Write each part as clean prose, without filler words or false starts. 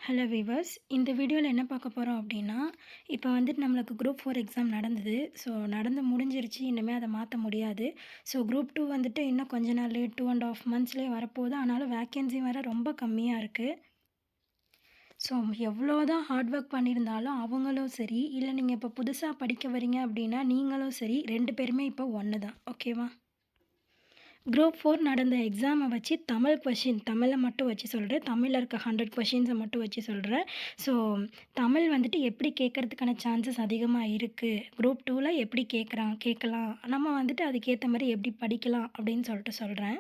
Hello viewers, இந்த வீடியோவில் என்ன பார்க்க போகிறோம் அப்படின்னா, இப்போ வந்துட்டு நம்மளுக்கு குரூப் 4 எக்ஸாம் நடந்தது. ஸோ நடந்து முடிஞ்சிருச்சு. இனிமேல் அதை மாற்ற முடியாது. ஸோ குரூப் 2 வந்துட்டு இன்னும் கொஞ்ச நாள்லேயே 2 1/2 மந்த்ஸ்லேயே வரப்போகுது. ஆனாலும் வேக்கன்சி வேறு ரொம்ப கம்மியாக இருக்குது. ஸோ எவ்வளோ தான் ஹார்ட் ஒர்க் பண்ணியிருந்தாலும் அவங்களும் சரி, இல்லை நீங்கள் இப்போ புதுசாக படிக்க வரீங்க அப்படின்னா நீங்களும் சரி, 2 பேருமே இப்போ ஒன்று தான். ஓகேவா? குரூப் 4 நடந்த எக்ஸாமை வச்சு தமிழை மட்டும் வச்சு சொல்கிறேன். தமிழில் இருக்க 100 கொஷின்ஸை மட்டும் வச்சு சொல்கிறேன். ஸோ தமிழ் வந்துட்டு எப்படி கேட்கறதுக்கான சான்சஸ் அதிகமாக இருக்குது, குரூப் 2ல் எப்படி கேட்கலாம், நம்ம வந்துட்டு அதுக்கேற்ற மாதிரி எப்படி படிக்கலாம் அப்படின்னு சொல்கிறேன்.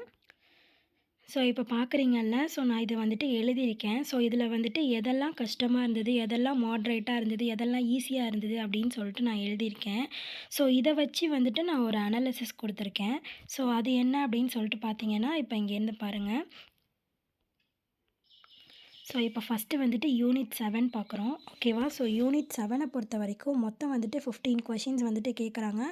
ஸோ இப்போ பார்க்குறீங்கல்ல, ஸோ நான் இதை வந்துட்டு எழுதியிருக்கேன். ஸோ இதில் வந்துட்டு எதெல்லாம் கஷ்டமாக இருந்தது, எதெல்லாம் மாட்ரேட்டாக இருந்தது, எதெல்லாம் ஈஸியாக இருந்தது அப்படின்னு சொல்லிட்டு நான் எழுதியிருக்கேன். ஸோ இதை வச்சு வந்துட்டு நான் ஒரு அனாலிசிஸ் கொடுத்துருக்கேன். ஸோ அது என்ன அப்படின்னு சொல்லிட்டு பார்த்தீங்கன்னா, இப்போ இங்கேருந்து பாருங்கள். ஸோ இப்போ ஃபஸ்ட்டு வந்துட்டு யூனிட் 7 பார்க்குறோம். ஓகேவா? ஸோ யூனிட் 7 பொறுத்த வரைக்கும் மொத்தம் வந்துட்டு 15 கொஷின்ஸ் வந்துட்டு கேட்குறாங்க.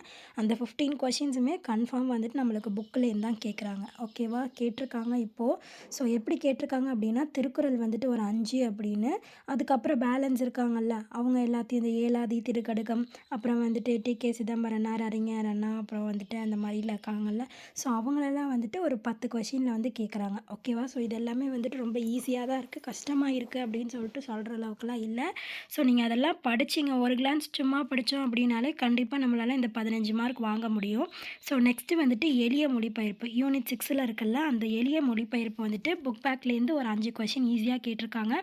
அந்த 15 கொஷின்ஸுமே கன்ஃபார்ம் வந்துட்டு நம்மளுக்கு புக்கிலேருந்து தான் கேட்குறாங்க. ஓகேவா? கேட்டிருக்காங்க இப்போது. ஸோ எப்படி கேட்டிருக்காங்க அப்படின்னா, திருக்குறள் வந்துட்டு ஒரு 5 அப்படின்னு, அதுக்கப்புறம் பேலன்ஸ் இருக்காங்கல்ல, அவங்க எல்லாத்தையும் இந்த ஏலாதி, திருக்கடுகம், அப்புறம் வந்துட்டு டி.கே. சிதம்பரனார், அறிஞர் அண்ணா, அப்புறம் வந்துட்டு அந்த மாதிரிலாம் இருக்காங்கல்ல, ஸோ அவங்களெல்லாம் வந்துட்டு ஒரு 10 கொஷினில் வந்து கேட்குறாங்க. ஓகேவா? ஸோ இது எல்லாமே வந்துட்டு ரொம்ப ஈஸியாக தான் இருக்குது, கஷ்டமாக இருக்குது அப்படின்னு சொல்லிட்டு சொல்கிற அளவுக்குலாம் இல்லை. ஸோ நீங்கள் அதெல்லாம் படிச்சிங்க, ஒரு கிளான்ஸ் சும்மா படித்தோம் அப்படின்னாலே கண்டிப்பாக நம்மளால் இந்த 15 மார்க் வாங்க முடியும். ஸோ நெக்ஸ்ட்டு வந்துட்டு எளிய மொழிபெயர்ப்பு யூனிட் 6ல் இருக்குல்ல, அந்த எளிய மொழிபெயர்ப்பு வந்துட்டு புக் பேக்லேருந்து ஒரு 5 கொஷின் ஈஸியாக கேட்டிருக்காங்க.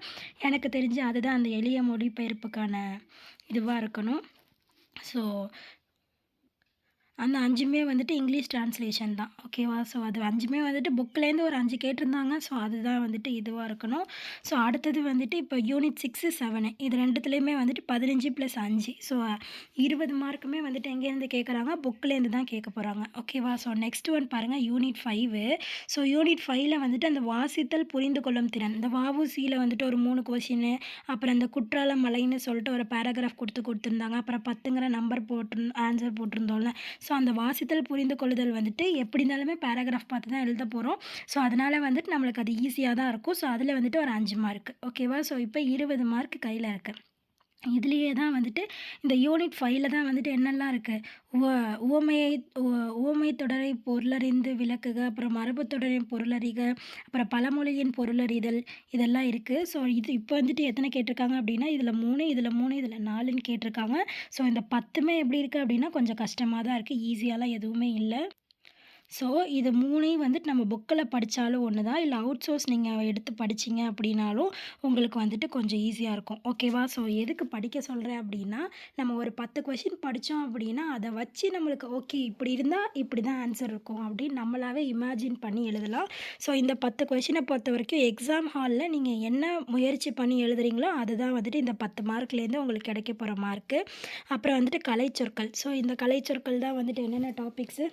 எனக்கு தெரிஞ்சு அதுதான் அந்த எளிய மொழிபெயர்ப்புக்கான இதுவாக இருக்கணும். ஸோ அந்த 5மே வந்துட்டு இங்கிலீஷ் ட்ரான்ஸ்லேஷன் தான். ஓகேவா? ஸோ அது 5மே வந்துட்டு புக்லேருந்து ஒரு 5 கேட்டிருந்தாங்க. ஸோ அதுதான் வந்துட்டு இதுவாக இருக்கணும். ஸோ அடுத்தது வந்துட்டு இப்போ யூனிட் 6, 7 இது 2த்துலேயுமே வந்துட்டு 15 + 5 ஸோ 20 மார்க்குமே வந்துட்டு எங்கேருந்து கேட்குறாங்க, புக்லேருந்து தான் கேட்க போகிறாங்க. ஓகேவா? ஸோ நெக்ஸ்ட் ஒன் பாருங்கள், யூனிட் 5. ஸோ யூனிட் 5ல் வந்துட்டு அந்த வாசித்தல் புரிந்து கொள்ளும் திறன், இந்த வ.உ.சி.யில் வந்துட்டு ஒரு 3 கொஷினு, அப்புறம் இந்த குற்றால மலைன்னு சொல்லிட்டு ஒரு பேராகிராஃப் கொடுத்துருந்தாங்க. அப்புறம் 10ங்கிற நம்பர் ஆன்சர் போட்டிருந்தோம்ல. ஸோ அந்த வாசித்தல் புரிந்து கொள்ளுதல் வந்துட்டு எப்படி இருந்தாலுமே பேராகிராஃப் பார்த்து தான் எழுத போகிறோம். ஸோ அதனால் வந்துட்டு நம்மளுக்கு அது ஈஸியாக தான் இருக்கும். ஸோ அதில் வந்துட்டு ஒரு 5 மார்க். ஓகேவா? ஸோ இப்போ 20 மார்க் கையில் இருக்குது. இதுலேயே தான் வந்துட்டு இந்த யூனிட் 5ல் தான் வந்துட்டு என்னெல்லாம் இருக்குது, உவமை தொடரை பொருளறிந்து விளக்குக, அப்புறம் மரபு தொடரின் பொருளறிக, அப்புறம் பழமொழியின் பொருளறிதல், இதெல்லாம் இருக்குது. ஸோ இது இப்போ வந்துட்டு எத்தனை கேட்டிருக்காங்க அப்படின்னா, இதில் 3, இதில் 3, இதில் 4ன்னு கேட்டிருக்காங்க. ஸோ இந்த 10மே எப்படி இருக்குது அப்படின்னா கொஞ்சம் கஷ்டமாக தான் இருக்குது, ஈஸியாலாம் எதுவுமே இல்லை. ஸோ இது 3யும் வந்துட்டு நம்ம புக்கில் படித்தாலும் ஒன்று தான், இல்லை அவுட் சோர்ஸ் நீங்கள் எடுத்து படிச்சிங்க அப்படின்னாலும் உங்களுக்கு வந்துட்டு கொஞ்சம் ஈஸியாக இருக்கும். ஓகேவா? ஸோ எதுக்கு படிக்க சொல்கிறேன் அப்படின்னா, நம்ம ஒரு 10 கொஷின் படித்தோம் அப்படின்னா அதை வச்சு நம்மளுக்கு ஓகே இப்படி இருந்தால் இப்படி தான் ஆன்சர் இருக்கும் அப்படின்னு நம்மளாவே இமேஜின் பண்ணி எழுதலாம். ஸோ இந்த 10 கொஷினை பொறுத்த வரைக்கும் எக்ஸாம் ஹாலில் நீங்கள் என்ன முயற்சி பண்ணி எழுதுறீங்களோ அதுதான் வந்துட்டு இந்த 10 மார்க்லேருந்து உங்களுக்கு கிடைக்க போகிற மார்க்கு. அப்புறம் வந்துட்டு கலைச்சொற்கள். ஸோ இந்த கலைச்சொற்கள் தான் வந்துட்டு என்னென்ன டாபிக்ஸு,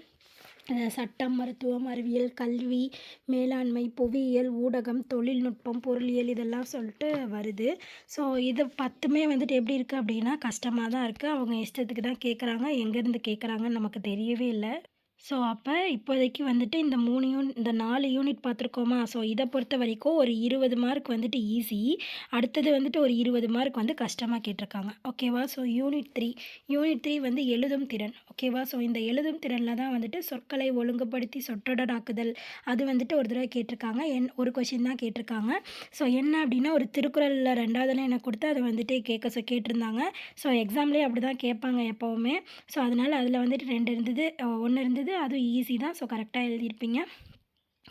சட்டம், மருத்துவம், அறிவியல், கல்வி, மேலாண்மை, புவியியல், ஊடகம், தொழில்நுட்பம், பொருளியல், இதெல்லாம் சொல்லிட்டு வருது. ஸோ இது 10மே வந்துட்டு எப்படி இருக்குது அப்படின்னா கஷ்டமாக தான் இருக்குது. அவங்க இஷ்டத்துக்கு தான் கேட்குறாங்க, எங்கேருந்து கேட்குறாங்கன்னு நமக்கு தெரியவே இல்லை. ஸோ அப்போ இப்போதைக்கு வந்துட்டு இந்த 4 யூனிட் பார்த்துருக்கோமா, ஸோ இதை பொறுத்த வரைக்கும் ஒரு 20 மார்க் வந்துட்டு ஈஸி, அடுத்தது வந்துட்டு ஒரு 20 மார்க் வந்து கஷ்டமாக கேட்டிருக்காங்க. ஓகேவா? ஸோ யூனிட் 3 வந்து எழுதும் திறன். ஓகேவா? ஸோ இந்த எழுதும் திறனில் தான் வந்துட்டு சொற்களை ஒழுங்குபடுத்தி சொற்றொடராக்குதல், அது வந்துட்டு ஒரு தடவை கேட்டிருக்காங்க. ஒரு கொஷின் தான் கேட்டிருக்காங்க. ஸோ என்ன அப்படின்னா, ஒரு திருக்குறளில் 2வது லைனை கொடுத்து அதை வந்துட்டு கேட்டிருந்தாங்க. ஸோ எக்ஸாம்லேயே அப்படி தான் கேட்பாங்க எப்போவுமே. ஸோ அதனால் அதில் வந்துட்டு 2 இருந்தது, 1 இருந்தது, அதுவும் ஈஸி தான். ஸோ கரெக்டாக எழுதியிருப்பீங்க.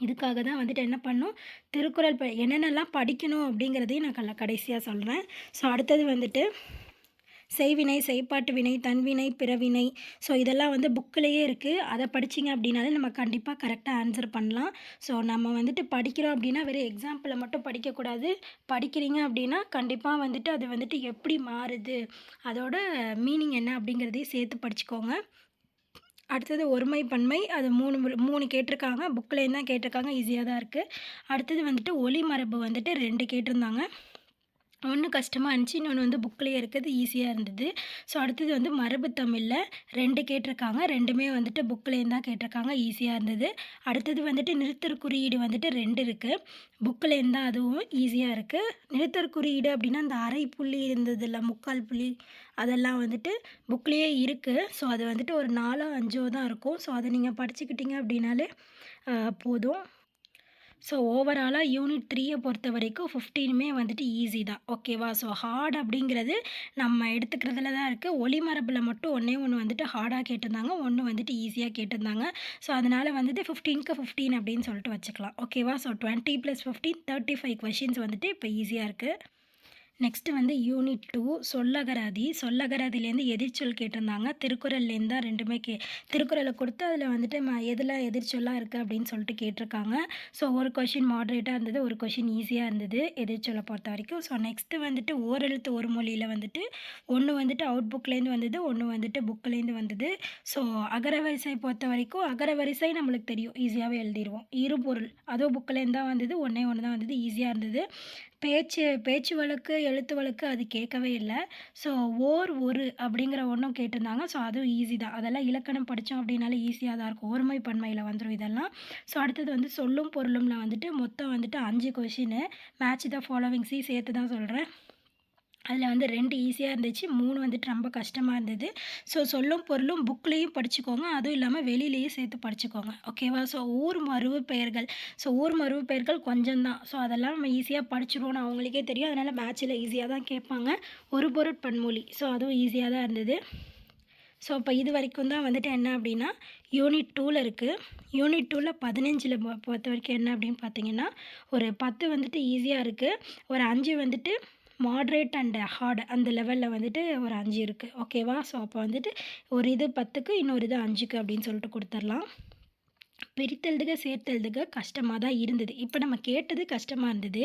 இதுக்காக தான் வந்துட்டு என்ன பண்ணணும், திருக்குறள் என்னென்னலாம் படிக்கணும் அப்படிங்கிறதையும் நான் கடைசியாக சொல்கிறேன். ஸோ அடுத்தது வந்துட்டு செய்வினை, செய்ப்பாட்டு வினை, தன்வினை, பிறவினை, ஸோ இதெல்லாம் வந்து புக்கிலேயே இருக்குது. அதை படிச்சிங்க அப்படின்னாலே நம்ம கண்டிப்பாக கரெக்டாக ஆன்சர் பண்ணலாம். ஸோ நம்ம வந்துட்டு படிக்கிறோம் அப்படின்னா வெறும் எக்ஸாம்பிளை மட்டும் படிக்கக்கூடாது. படிக்கிறீங்க அப்படின்னா கண்டிப்பாக வந்துட்டு அது வந்துட்டு எப்படி மாறுது, அதோட மீனிங் என்ன அப்படிங்கிறதையும் சேர்த்து படிச்சுக்கோங்க. அடுத்தது ஒருமை பன்மை, அது 3 கேட்டிருக்காங்க, புக்லேருந்து தான் கேட்டிருக்காங்க, ஈஸியாக தான் இருக்குது. அடுத்தது வந்துட்டு ஒலி மரபு வந்துட்டு 2 கேட்டிருந்தாங்க. ஒண்ணு கஷ்டமா இருந்துச்சு. இன்னொன்னு வந்து புக்லயே இருக்குது. ஈஸியா இருந்தது. ஸோ அடுத்தது வந்து மரபு தமிழ்ல 2 கேட்டிருக்காங்க. 2மே வந்துட்டு புக்லேருந்து தான் கேட்டிருக்காங்க. ஈஸியா இருந்தது. அடுத்தது வந்துட்டு நிறுத்தற் குறியீடு வந்துட்டு 2 இருக்கு. புக்லேருந்து தான் அதுவும் ஈஸியா இருக்கு. நிறுத்தற் குறியீடு அப்டின்னா, அந்த அரை புள்ளி இருந்ததுல்ல, 3/4 புள்ளி அதெல்லாம் வந்துட்டு புக்லயே இருக்கு. ஸோ அது வந்துட்டு ஒரு 4ஓ 5ஓ தான் இருக்கும். ஸோ அத நீங்க படிச்சுக்கிட்டீங்க அப்டின்னாலே போதும். ஸோ ஓவராலா யூனிட் 3ய பொறுத்தவரைக்கும் 15மே வந்துட்டு ஈஸி தான். ஓகேவா? ஸோ ஹார்ட் அப்படிங்கிறது நம்ம எடுத்துக்கிறதுல தான் இருக்கு. ஒளிமரபில மட்டும் ஒண்ணே ஒண்ணு வந்துட்டு ஹார்டா கேட்டிருந்தாங்க. ஒண்ணு வந்துட்டு ஈஸியா கேட்டிருந்தாங்க. ஸோ அதனால வந்துட்டு 15க்கு 15 அப்படின்னு சொல்லிட்டு வச்சுக்கலாம். ஓகேவா? ஸோ 20 + 15 35 கொஸ்டின்ஸ் வந்துட்டு இப்ப ஈஸியா இருக்கு. நெக்ஸ்ட்டு வந்து யூனிட் 2 சொல்லகராதி. சொல்லகராதியிலேருந்து எதிர்ச்சொல் கேட்டிருந்தாங்க. திருக்குறள்லேருந்து தான் 2மே திருக்குறள கொடுத்து அதில வந்துட்டு எதில எதிர்ச்சொல்லா இருக்கு அப்படின்னு சொல்லிட்டு கேட்டிருக்காங்க. ஸோ ஒரு கொஷின் மாடரேட்டா இருந்தது. ஒரு கொஷின் ஈஸியா இருந்தது. எதிர்ச்சொல்ல பொறுத்தவரைக்கும். ஸோ நெக்ஸ்ட்டு வந்துட்டு ஓரெழுத்து ஒரு மொழியில வந்துட்டு ஒண்ணு வந்துட்டு அவுட் புக்லேருந்து வந்தது. ஒண்ணு வந்துட்டு புக்லேருந்து வந்தது. ஸோ அகரவரிசை பொறுத்தவரைக்கும் அகரவரிசை நம்மளுக்கு தெரியும். ஈஸியாவே எழுதிருவோம். இருபொருள் அதுவும் புக்லேருந்து தான் வந்தது. ஒண்ணே ஒண்ணு தான் வந்தது. ஈஸியா இருந்தது. பேச்சு வழக்கு, எழுத்து வழக்கு அது கேட்கவே இல்ல. ஸோ ஒரு அப்படிங்கிற ஒண்ணும் கேட்டிருந்தாங்க. ஸோ அதுவும் ஈஸி தான். அதெல்லாம் இலக்கணம் படிச்சோம் அப்படின்னாலே ஈஸியா தான் இருக்கும். ஒருமை பன்மையில வந்துரும் இதெல்லாம். ஸோ அடுத்தது வந்து சொல்லும் பொருளும்ல வந்துட்டு மொத்தம் வந்துட்டு 5 கொஷினு. மேட்ச் த ஃபாலோவிங்ஸையும் சேர்த்து தான் சொல்றேன். அதில வந்து 2 ஈஸியா இருந்துச்சு. 3 வந்துட்டு ரொம்ப கஷ்டமா இருந்தது. ஸோ சொல்லும் பொருளும் புக்லேயும் படிச்சுக்கோங்க. அதுவும் இல்லாம வெளியிலேயும் சேர்த்து படிச்சுக்கோங்க. ஓகேவா? ஸோ ஊர் மருவு பெயர்கள். ஸோ ஊர் மருவு பெயர்கள் கொஞ்சம் தான். ஸோ அதெல்லாம் நம்ம ஈஸியா படிச்சுருவோம்னு அவங்களுக்கே தெரியும். அதனால மேட்ச்ல ஈஸியா தான் கேட்பாங்க. ஒரு பொருட் பன்மொழி. ஸோ அதுவும் ஈஸியா தான் இருந்தது. ஸோ இப்போ இது வரைக்கும் தான் வந்துட்டு என்ன அப்படின்னா, யூனிட் 2ல இருக்கு. யூனிட் 2ல 15ல பொறுத்தவரைக்கும் என்ன அப்படின்னு பார்த்தீங்கன்னா, ஒரு 10 வந்துட்டு ஈஸியா இருக்கு. ஒரு 5 வந்துட்டு மாட்ரேட் அண்ட் ஹார்ட் அந்த லெவல்ல வந்துட்டு ஒரு 5 இருக்கு. ஓகேவா? ஸோ அப்போ வந்துட்டு ஒரு இது 10க்கு இன்னொரு இது 5க்கு அப்படின்னு சொல்லிட்டு குடுத்துரலாம். பிரித்தெழுதுக, சேர்த்தெழுதுக கஷ்டமா தான் இருந்தது. இப்ப நம்ம கேட்டது கஷ்டமா இருந்தது.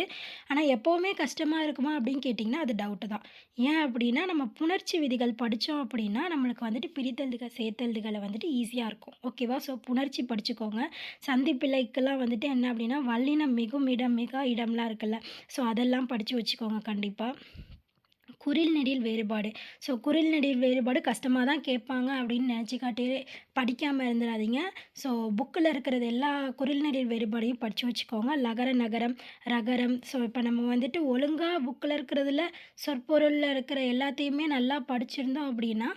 ஆனா எப்பவுமே கஷ்டமா இருக்குமா அப்படின்னு கேட்டிங்கன்னா, அது டவுட்டு தான். ஏன் அப்படின்னா, நம்ம புணர்ச்சி விதிகள் படிச்சோம் அப்படின்னா, நம்மளுக்கு வந்துட்டு பிரித்தெழுதுக, சேர்த்தெழுதுகள வந்துட்டு ஈஸியா இருக்கும். ஓகேவா? ஸோ புணர்ச்சி படிச்சுக்கோங்க. சந்திப்பிழைக்கெல்லாம் வந்துட்டு என்ன அப்படின்னா, வல்லினம் மிகும் இடம், மிகா இடம்லாம் இருக்குல்ல. ஸோ அதெல்லாம் படிச்சு வச்சுக்கோங்க கண்டிப்பா. குறில் நெடில் வேறுபாடு. ஸோ குறில் நெடில் வேறுபாடு கஷ்டமா தான் கேட்பாங்க அப்படின்னு நினச்சிக்காட்டி படிக்காம இருந்துறாதீங்க. ஸோ புக்கில் இருக்கிறது எல்லா குறில் நெடில் வேறுபாடையும் படித்து வச்சுக்கோங்க. லகர, நகரம், ரகரம். ஸோ இப்போ நம்ம வந்துட்டு ஒழுங்கா புக்கில் இருக்கிறதுல சொற்பொருளில் இருக்கிற எல்லாத்தையுமே நல்லா படிச்சிருந்தோம் அப்படின்னா,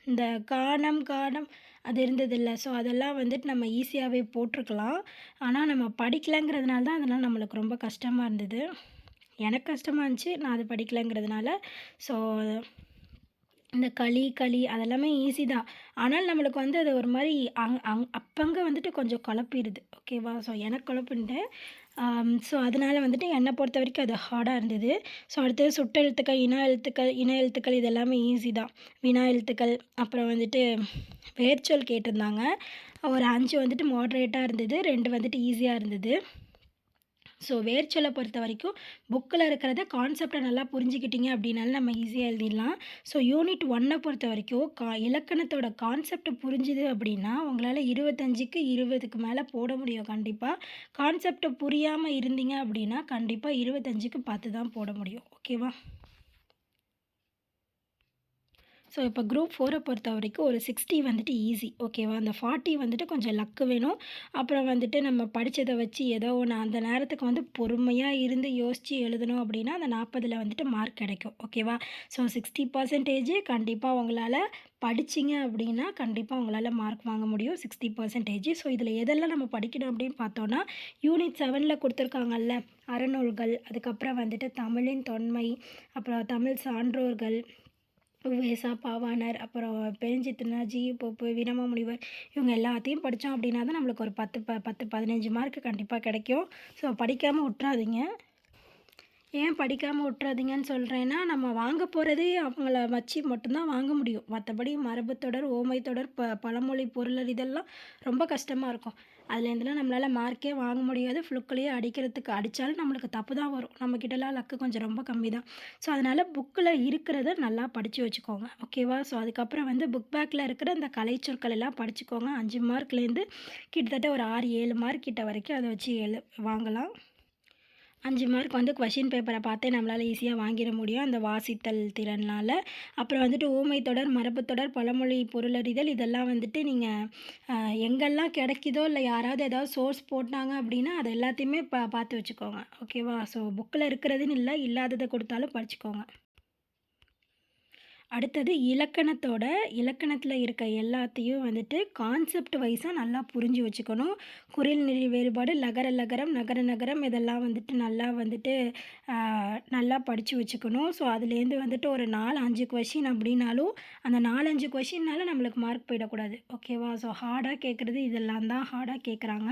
இந்த காணம், காணம் அது இருந்ததில்ல. ஸோ அதெல்லாம் வந்துட்டு நம்ம ஈஸியாவே போட்டுருக்கலாம். ஆனா நம்ம படிக்கலங்கிறதுனால தான் அதெல்லாம் நம்மளுக்கு ரொம்ப கஷ்டமா இருந்தது. எனக்கு கஷ்டமா இருந்துச்சு. நான் அது படிக்கலங்கிறதுனால. ஸோ இந்த களி அதெல்லாமே ஈஸி தான். ஆனால் நம்மளுக்கு வந்து அது ஒரு மாரி அப்பங்க வந்துட்டு கொஞ்சம் குழப்பிருது. ஓகேவா? ஸோ எனக்கு குழப்புன்ட்டு. ஸோ அதனால வந்துட்டு என்ன பொறுத்தவரைக்கும் அது ஹார்டா இருந்தது. ஸோ அடுத்தது சுட்டெழுத்துக்கள், இன எழுத்துக்கள் இது எல்லாமே ஈஸி தான். வினா எழுத்துக்கள், அப்புறம் வந்துட்டு வேர்ச்சொல் கேட்டிருந்தாங்க. ஒரு 5 வந்துட்டு மாடரேட்டா இருந்தது. 2 வந்துட்டு ஈஸியா இருந்தது. ஸோ வேர்ச்சொல்ல பொறுத்தவரைக்கும் புக்கில் இருக்கிறத கான்செப்ட்ட நல்லா புரிஞ்சுக்கிட்டீங்க அப்படின்னாலும் நம்ம ஈஸியாக எழுதிடலாம். ஸோ யூனிட் 1 பொறுத்தவரைக்கும் இலக்கணத்தோட கான்செப்ட் புரிஞ்சுது அப்படின்னா, உங்களால் 25க்கு 20க்கு மேலே போட முடியும் கண்டிப்பா. கான்செப்ட் புரியாம இருந்தீங்க அப்படின்னா, கண்டிப்பா 25க்கு 10 தான் போட முடியும். ஓகேவா? ஸோ இப்போ குரூப் 4 பொறுத்தவரைக்கும் ஒரு 60 வந்துட்டு ஈஸி. ஓகேவா? அந்த 40 வந்துட்டு கொஞ்சம் லக்கு வேணும். அப்புறம் வந்துட்டு நம்ம படிச்சத வச்சு ஏதோ ஒண்ணு அந்த நேரத்துக்கு வந்து பொறுமையா இருந்து யோசிச்சு எழுதணும் அப்படின்னா, அந்த 40ல வந்துட்டு மார்க் கிடைக்கும். ஓகேவா? ஸோ 60% கண்டிப்பா உங்களால படிச்சீங்க அப்படின்னா, கண்டிப்பா உங்களால மார்க் வாங்க முடியும். 60%. ஸோ இதில எதெல்லாம் நம்ம படிக்கணும் அப்படின்னு பார்த்தோம்னா, யூனிட் 7ல குடுத்துருக்காங்கல்ல, அறநூல்கள், அதுக்கப்புறம் வந்துட்டு தமிழின் தொன்மை, அப்புறம் தமிழ் சான்றோர்கள், உவேசா, பாவாணர், அப்புறம் பெருஞ்சித்திரனார், ஜி.யு. போப்பு, வீரமாமுனிவர் இவங்க எல்லாத்தையும் படித்தோம் அப்படின்னா தான் நம்மளுக்கு ஒரு 10, 15 மார்க் கண்டிப்பாக கிடைக்கும். ஸோ படிக்காம விட்றாதீங்க. ஏன் படிக்காம விட்றாதீங்கன்னு சொல்கிறேன்னா, நம்ம வாங்க போகிறதே அவங்கள வச்சு மட்டும்தான் வாங்க முடியும். மற்றபடி மரபுத்தொடர், ஓமைத்தொடர், பழமொழி பொருளர் இதெல்லாம் ரொம்ப கஷ்டமாக இருக்கும். அதுலேருந்துலாம் நம்மளால் மார்க்கே வாங்க முடியாது. ஃப்ளுக்லேயே அடிக்கிறதுக்கு அடித்தாலும் நம்மளுக்கு தப்பு தான் வரும். நம்மக்கிட்டலாம் லக்கு கொஞ்சம் ரொம்ப கம்மி தான். ஸோ அதனால் புக்கில் இருக்கிறத நல்லா படித்து வச்சுக்கோங்க. ஓகேவா? ஸோ அதுக்கப்புறம் வந்து புக் பேக்கில் இருக்கிற அந்த கலைச்சொற்கள் எல்லாம் படிச்சுக்கோங்க. 5 மார்க்லேருந்து கிட்டத்தட்ட ஒரு 6, 7 மார்க் கிட்ட வரைக்கும் அதை வச்சு வாங்கலாம். 5 மார்க் வந்து கொஸ்டின் பேப்பர பார்த்தே நம்மளால ஈஸியா வாங்கிற முடியும். அந்த வாசித்தல் திறனால. அப்புறம் வந்துட்டு ஊமை தொடர், மரபுத் தொடர், பழமொழி பொருளறிதல் இதெல்லாம் வந்துட்டு நீங்க அ எங்கெல்லாம் கிடைக்குதோ, இல்ல யாராவது ஏதாவது சோர்ஸ் போட்டாங்க அப்டின்னா, அது எல்லாத்தையுமே பார்த்து வச்சுக்கோங்க. ஓகேவா? ஸோ புக்ல இருக்கிறதுன்னு இல்ல, இல்லாதத குடுத்தாலும் படிச்சுக்கோங்க. அடுத்தது இலக்கணத்தில இருக்க எல்லாத்தையும் வந்துட்டு கான்செப்ட் வைஸா நல்லா புரிஞ்சு வச்சுக்கணும். குறில், நெடில் வேறுபாடு, லகர, லகரம், நகர, நகரம் இதெல்லாம் வந்துட்டு நல்லா வந்துட்டு அ நல்லா படிச்சு வச்சுக்கணும். ஸோ, அதுலேருந்து வந்துட்டு ஒரு 4, 5 கொஸ்டின் அப்படின்னாலும், அந்த 4, 5 கொஸ்டின்னால நம்மளுக்கு மார்க் போயிடக்கூடாது. ஓகேவா? ஸோ, ஹார்டா கேட்குறது இதெல்லாம் தான் ஹார்டா கேட்குறாங்க.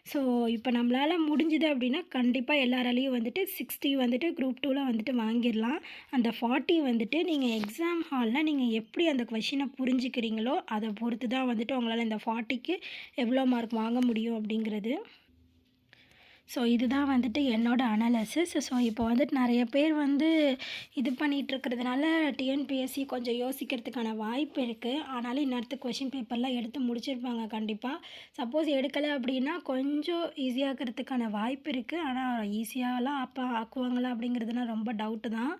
ஸோ, இப்போ நம்மளால முடிஞ்சுது அப்படின்னா, கண்டிப்பா எல்லாராலயும் வந்துட்டு 60 வந்துட்டு குரூப் 2ல வந்துட்டு வாங்கிரலாம். அந்த 40 வந்துட்டு நீங்க எக்ஸாம் ஹால்ல நீங்க எப்படி அந்த கொஸ்டின புரிஞ்சுக்கிறீங்களோ, அத பொறுத்து தான் வந்துட்டு உங்களால இந்த 40க்கு எவ்வளோ மார்க் வாங்க முடியும் அப்படிங்கிறது. ஸோ, இதுதான் வந்துட்டு என்னோட அனாலிசிஸ். ஸோ, இப்போ வந்துட்டு நெறைய பேர் வந்து இது பண்ணிட்டுருக்கிறதுனால டிஎன்பிஎஸ்சி கொஞ்சம் யோசிக்கிறதுக்கான வாய்ப்பு இருக்கு. ஆனாலும் இந்நேரத்துக்கு கொஸ்டின் பேப்பர்லாம் எடுத்து முடிச்சிருப்பாங்க கண்டிப்பா. சப்போஸ் எடுக்கல அப்படின்னா, கொஞ்சம் ஈஸியாக்கிறதுக்கான வாய்ப்பு இருக்கு. ஆனா ஈஸியாலாம் ஆக்குவாங்களா அப்படிங்கிறதுலாம் ரொம்ப டவுட்டு தான்.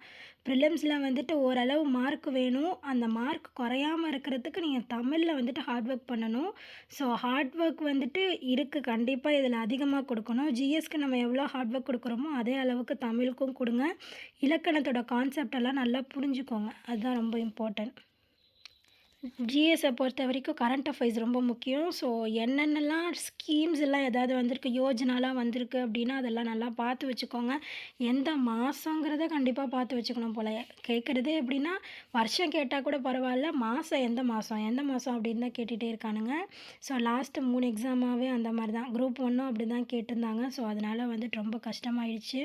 ப்ரிலிம்ஸில வந்துட்டு ஓரளவு மார்க் வேணும். அந்த மார்க் குறையாம இருக்கிறதுக்கு நீங்க தமிழ்ல வந்துட்டு ஹார்ட் ஒர்க் பண்ணணும். ஸோ ஹார்ட் ஒர்க் வந்துட்டு இருக்கு. கண்டிப்பா இதில அதிகமா குடுக்கணும். ஜிஎஸ்க்கு நம்ம எவ்வளோ ஹார்ட் ஒர்க் குடுக்குறோமோ, அதே அளவுக்கு தமிழுக்கும் குடுங்க. இலக்கணத்தோட கான்செப்ட் எல்லாம் நல்லா புரிஞ்சுக்கோங்க. அதுதான் ரொம்ப இம்பார்ட்டன்ட். ஜிஎஸ்ஸ பொறுத்தவரைக்கும் கரண்ட் அஃபேர்ஸ் ரொம்ப முக்கியம். ஸோ என்னென்னலாம் ஸ்கீம்ஸ் எல்லாம் ஏதாவது வந்திருக்கு, யோஜனாலாம் வந்திருக்கு அப்படின்னா, அதெல்லாம் நல்லா பார்த்து வச்சுக்கோங்க. எந்த மாசங்கிறத கண்டிப்பா பார்த்து வச்சுக்கணும் போல. கேட்குறதே எப்படின்னா, வருஷம் கேட்டா கூட பரவாயில்ல, மாசம் எந்த மாசம், எந்த மாசம் அப்படின்னு தான் கேட்டுட்டே இருக்கானுங்க. ஸோ லாஸ்ட்டு 3 எக்ஸாமாவே அந்த மாரி தான். குரூப் 1ம் அப்படி தான் கேட்டிருந்தாங்க. ஸோ அதனால வந்துட்டு ரொம்ப கஷ்டமாயிடுச்சு.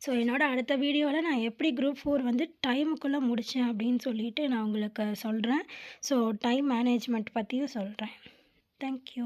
ஸோ என்னோட அடுத்த வீடியோல நான் எப்படி குரூப் 4 வந்து டைமுக்குள்ள முடிச்சேன் அப்படின்னு சொல்லிட்டு நான் உங்களுக்கு சொல்றேன். ஸோ டைம் மேனேஜ்மெண்ட் பத்தியும் சொல்றேன். Thank you.